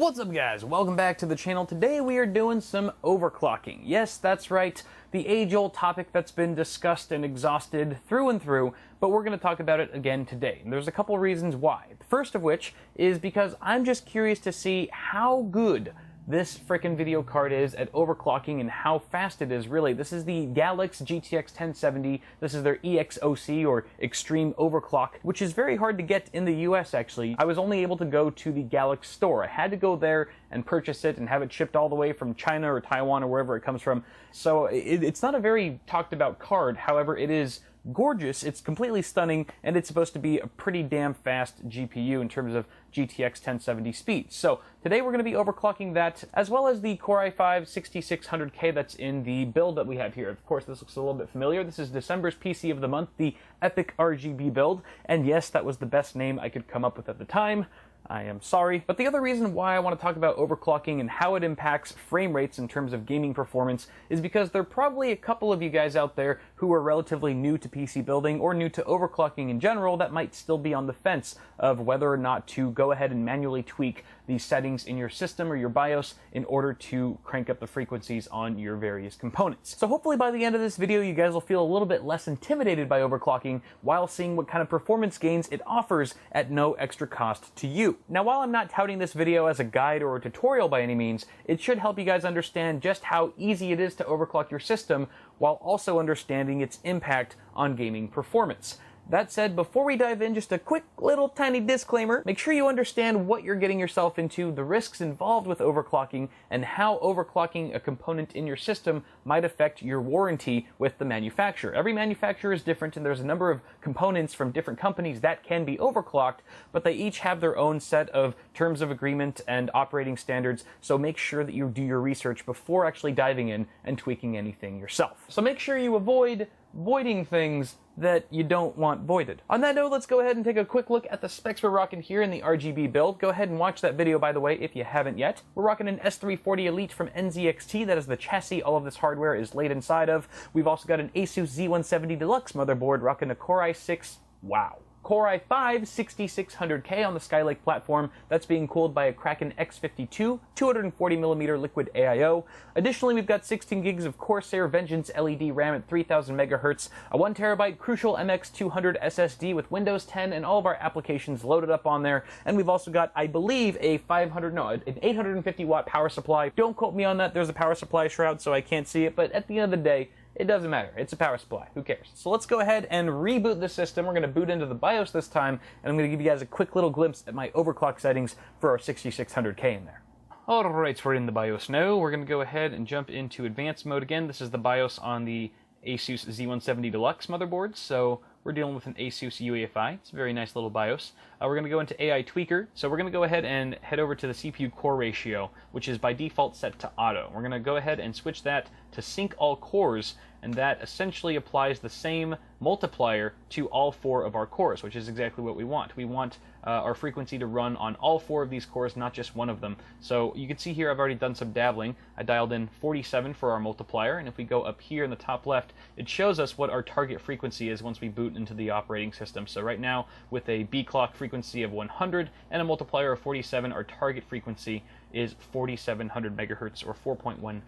What's up guys, welcome back to the channel. Today we are doing some overclocking. Yes, that's right, the age-old topic that's been discussed and exhausted through and through, but we're going to talk about it again today. And there's a couple reasons why. The first of which is because I'm just curious to see how good this frickin' video card is at overclocking and how fast it is, really. This is the Galax GTX 1070. This is their EXOC, or Extreme Overclock, which is very hard to get in the US, actually. I was only able to go to the Galax store. I had to go there and purchase it and have it shipped all the way from China or Taiwan or wherever it comes from. So it's not a very talked about card. However, it is gorgeous, it's completely stunning, and it's supposed to be a pretty damn fast GPU in terms of GTX 1070 speed. So today we're going to be overclocking that, as well as the Core i5-6600K that's in the build that we have here. Of course, this looks a little bit familiar. This is December's PC of the month, the Epic RGB build, and yes, that was the best name I could come up with at the time. I am sorry. But the other reason why I want to talk about overclocking and how it impacts frame rates in terms of gaming performance is because there are probably a couple of you guys out there who are relatively new to PC building or new to overclocking in general that might still be on the fence of whether or not to go ahead and manually tweak the settings in your system or your BIOS in order to crank up the frequencies on your various components. So hopefully by the end of this video you guys will feel a little bit less intimidated by overclocking while seeing what kind of performance gains it offers at no extra cost to you. Now, while I'm not touting this video as a guide or a tutorial by any means, it should help you guys understand just how easy it is to overclock your system while also understanding its impact on gaming performance. That said, before we dive in, just a quick little tiny disclaimer. Make sure you understand what you're getting yourself into, the risks involved with overclocking, and how overclocking a component in your system might affect your warranty with the manufacturer. Every manufacturer is different, and there's a number of components from different companies that can be overclocked, but they each have their own set of terms of agreement and operating standards, so make sure that you do your research before actually diving in and tweaking anything yourself. So make sure you avoid voiding things that you don't want voided. On that note, let's go ahead and take a quick look at the specs we're rocking here in the RGB build. Go ahead and watch that video, by the way, if you haven't yet. We're rocking an S340 Elite from NZXT. That is the chassis all of this hardware is laid inside of. We've also got an Asus Z170 Deluxe motherboard rocking a Core i6, wow, Core i5-6600K on the Skylake platform. That's being cooled by a Kraken X52 240mm liquid AIO. Additionally, we've got 16 gigs of Corsair Vengeance LED RAM at 3000 MHz, a 1TB Crucial MX200 SSD with Windows 10 and all of our applications loaded up on there. And we've also got, I believe, an 850 watt power supply. Don't quote me on that. There's a power supply shroud, so I can't see it, but at the end of the day, it doesn't matter. It's a power supply. Who cares? So let's go ahead and reboot the system. We're going to boot into the BIOS this time, and I'm going to give you guys a quick little glimpse at my overclock settings for our 6600K in there. Alright, we're in the BIOS now. We're going to go ahead and jump into advanced mode again. This is the BIOS on the Asus Z170 Deluxe motherboard, so we're dealing with an Asus UEFI. It's a very nice little BIOS. We're going to go into AI Tweaker. So we're going to go ahead and head over to the CPU core ratio, which is by default set to auto. We're going to go ahead and switch that to sync all cores, and that essentially applies the same multiplier to all four of our cores, which is exactly what we want. We want our frequency to run on all four of these cores, not just one of them. So you can see here I've already done some dabbling. I dialed in 47 for our multiplier, and if we go up here in the top left, it shows us what our target frequency is once we boot into the operating system. So right now, with a B clock frequency of 100 and a multiplier of 47, our target frequency is 4700 megahertz, or 4.7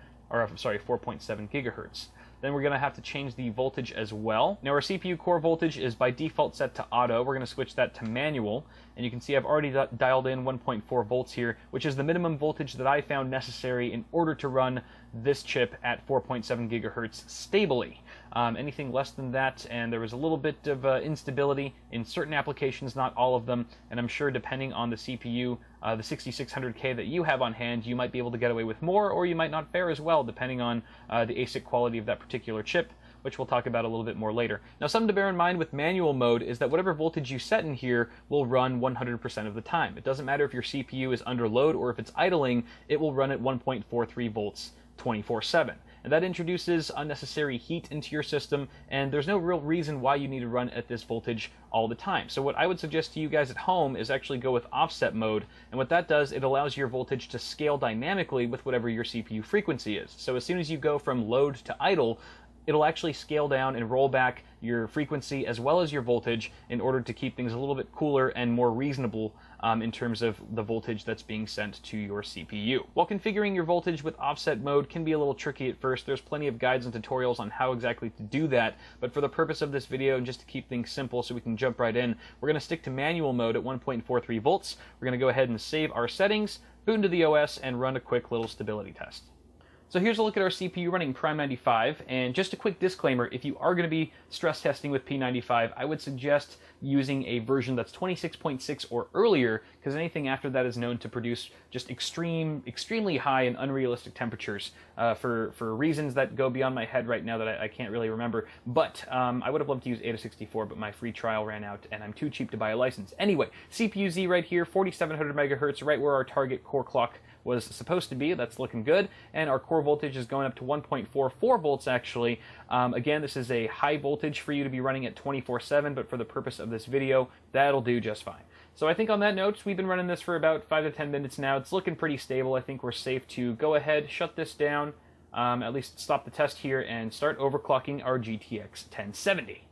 gigahertz. Then we're going to have to change the voltage as well. Now our CPU core voltage is by default set to auto. We're going to switch that to manual, and you can see I've already dialed in 1.4 volts here, which is the minimum voltage that I found necessary in order to run this chip at 4.7 gigahertz stably. Anything less than that, and there was a little bit of instability in certain applications, not all of them, and I'm sure depending on the CPU, the 6600K that you have on hand, you might be able to get away with more, or you might not fare as well, depending on the ASIC quality of that particular chip, which we'll talk about a little bit more later. Now, something to bear in mind with manual mode is that whatever voltage you set in here will run 100% of the time. It doesn't matter if your CPU is under load or if it's idling, it will run at 1.43 volts 24/7. And that introduces unnecessary heat into your system, and there's no real reason why you need to run at this voltage all the time. So what I would suggest to you guys at home is actually go with offset mode, and what that does, it allows your voltage to scale dynamically with whatever your CPU frequency is. So as soon as you go from load to idle, it'll actually scale down and roll back your frequency as well as your voltage in order to keep things a little bit cooler and more reasonable in terms of the voltage that's being sent to your CPU. While configuring your voltage with offset mode can be a little tricky at first, there's plenty of guides and tutorials on how exactly to do that, but for the purpose of this video and just to keep things simple so we can jump right in, we're going to stick to manual mode at 1.43 volts. We're going to go ahead and save our settings, boot into the OS, and run a quick little stability test. So here's a look at our CPU running Prime 95, and just a quick disclaimer, if you are going to be stress testing with P95, I would suggest using a version that's 26.6 or earlier, because anything after that is known to produce just extremely high and unrealistic temperatures for reasons that go beyond my head right now that I can't really remember. But I would have loved to use Ada64, but my free trial ran out, and I'm too cheap to buy a license. Anyway, CPU-Z right here, 4700 megahertz, right where our target core clock was supposed to be. That's looking good, and our core voltage is going up to 1.44 volts actually. Again, this is a high voltage for you to be running at 24/7, but for the purpose of this video, that'll do just fine. So I think on that note, we've been running this for about 5 to 10 minutes now. It's looking pretty stable. I think we're safe to go ahead, shut this down, at least stop the test here, and start overclocking our GTX 1070.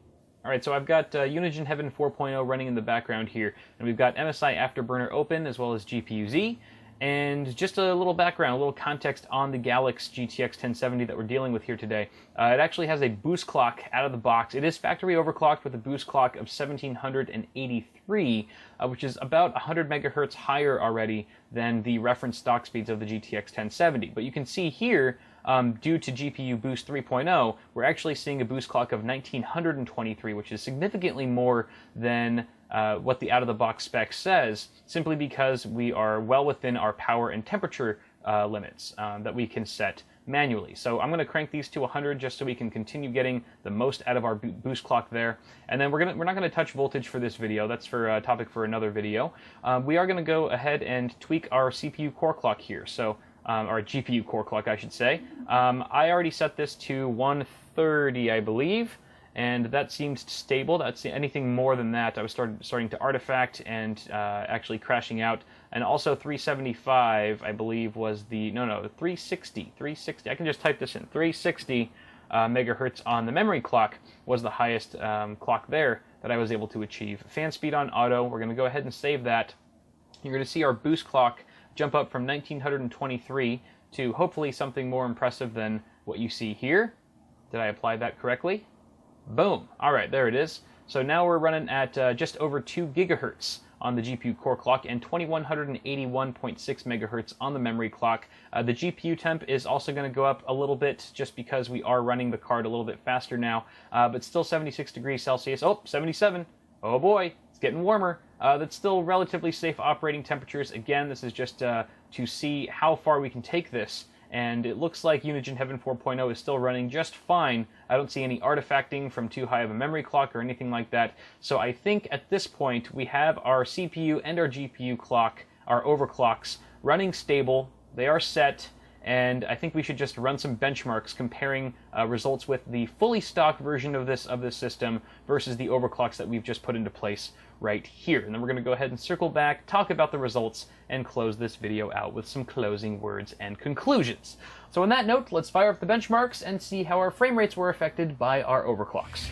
Alright, so I've got Unigine Heaven 4.0 running in the background here, and we've got MSI Afterburner open as well as GPU-Z. And just a little background, a little context on the Galax GTX 1070 that we're dealing with here today. It actually has a boost clock out of the box. It is factory overclocked with a boost clock of 1783, which is about 100 megahertz higher already than the reference stock speeds of the GTX 1070. But you can see here, due to GPU Boost 3.0, we're actually seeing a boost clock of 1923, which is significantly more than what the out-of-the-box spec says, simply because we are well within our power and temperature limits that we can set manually. So I'm going to crank these to 100 just so we can continue getting the most out of our boost clock there. And then we're not going to touch voltage for this video. That's for a topic for another video. We are going to go ahead and tweak our CPU core clock here. So or GPU core clock, I should say. I already set this to 130, I believe, and that seems stable. That's anything more than that, I was starting to artifact and actually crashing out. And also 375, I believe, was the 360. I can just type this in. 360 megahertz on the memory clock was the highest clock there that I was able to achieve. Fan speed on auto. We're going to go ahead and save that. You're going to see our boost clock jump up from 1923 to hopefully something more impressive than what you see here. Did I apply that correctly? Boom. All right, there it is. So now we're running at just over 2 gigahertz on the GPU core clock and 2181.6 megahertz on the memory clock. The GPU temp is also going to go up a little bit just because we are running the card a little bit faster now, but still 76 degrees Celsius. Oh, 77. Oh boy, it's getting warmer. That's still relatively safe operating temperatures. Again, this is just to see how far we can take this. And it looks like Unigine Heaven 4.0 is still running just fine. I don't see any artifacting from too high of a memory clock or anything like that. So I think at this point we have our CPU and our GPU clock, our overclocks, running stable. They are set. And I think we should just run some benchmarks comparing results with the fully stock version of this system versus the overclocks that we've just put into place right here. And then we're going to go ahead and circle back, talk about the results, and close this video out with some closing words and conclusions. So on that note, let's fire up the benchmarks and see how our frame rates were affected by our overclocks.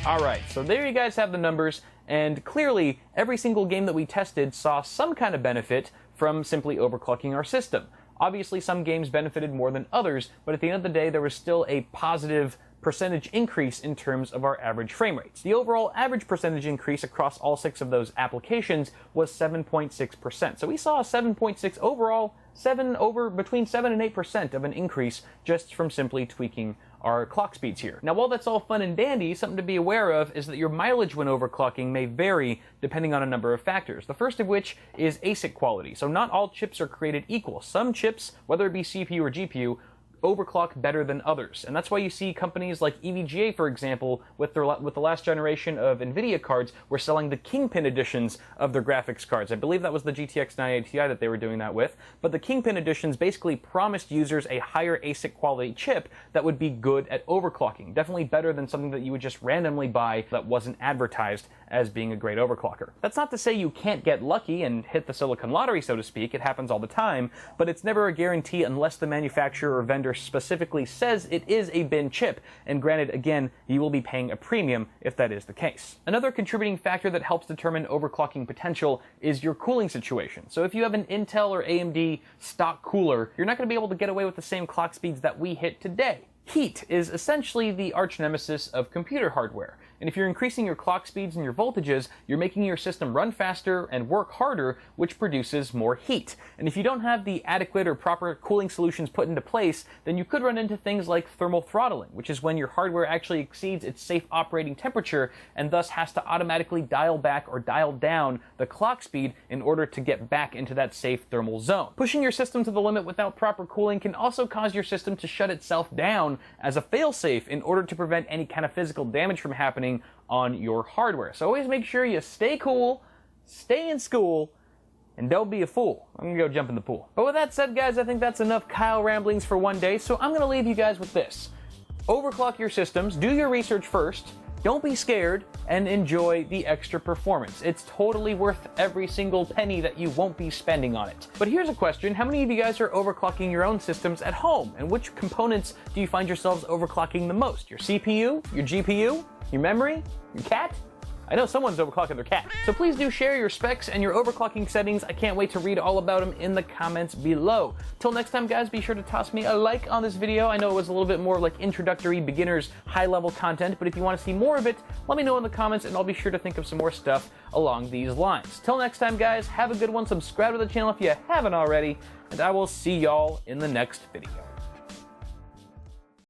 Alright, so there you guys have the numbers, and clearly every single game that we tested saw some kind of benefit from simply overclocking our system. Obviously some games benefited more than others, but at the end of the day there was still a positive percentage increase in terms of our average frame rates. The overall average percentage increase across all 6 of those applications was 7.6%. So we saw a 7.6 overall, between 7 and 8% of an increase just from simply tweaking our clock speeds here. Now, while that's all fun and dandy, something to be aware of is that your mileage when overclocking may vary depending on a number of factors. The first of which is ASIC quality. So not all chips are created equal. Some chips, whether it be CPU or GPU, overclock better than others. And that's why you see companies like EVGA, for example, with the last generation of NVIDIA cards, were selling the Kingpin editions of their graphics cards. I believe that was the GTX 980 Ti that they were doing that with. But the Kingpin editions basically promised users a higher ASIC quality chip that would be good at overclocking. Definitely better than something that you would just randomly buy that wasn't advertised as being a great overclocker. That's not to say you can't get lucky and hit the silicon lottery, so to speak. It happens all the time, but it's never a guarantee unless the manufacturer or vendor specifically says it is a bin chip, and granted, again, you will be paying a premium if that is the case. Another contributing factor that helps determine overclocking potential is your cooling situation. So if you have an Intel or AMD stock cooler, you're not going to be able to get away with the same clock speeds that we hit today. Heat is essentially the arch nemesis of computer hardware. And if you're increasing your clock speeds and your voltages, you're making your system run faster and work harder, which produces more heat. And if you don't have the adequate or proper cooling solutions put into place, then you could run into things like thermal throttling, which is when your hardware actually exceeds its safe operating temperature and thus has to automatically dial back or dial down the clock speed in order to get back into that safe thermal zone. Pushing your system to the limit without proper cooling can also cause your system to shut itself down as a failsafe in order to prevent any kind of physical damage from happening on your hardware. So always make sure you stay cool, stay in school, and don't be a fool. I'm gonna go jump in the pool. But with that said, guys, I think that's enough Kyle ramblings for one day, so I'm gonna leave you guys with this. Overclock your systems, do your research first, don't be scared, and enjoy the extra performance. It's totally worth every single penny that you won't be spending on it. But here's a question: how many of you guys are overclocking your own systems at home? And which components do you find yourselves overclocking the most? Your CPU? Your GPU? Your memory? Your cat? I know someone's overclocking their cat. So please do share your specs and your overclocking settings. I can't wait to read all about them in the comments below. Till next time, guys, be sure to toss me a like on this video. I know it was a little bit more like introductory, beginners, high-level content, but if you want to see more of it, let me know in the comments and I'll be sure to think of some more stuff along these lines. Till next time, guys, have a good one. Subscribe to the channel if you haven't already, and I will see y'all in the next video.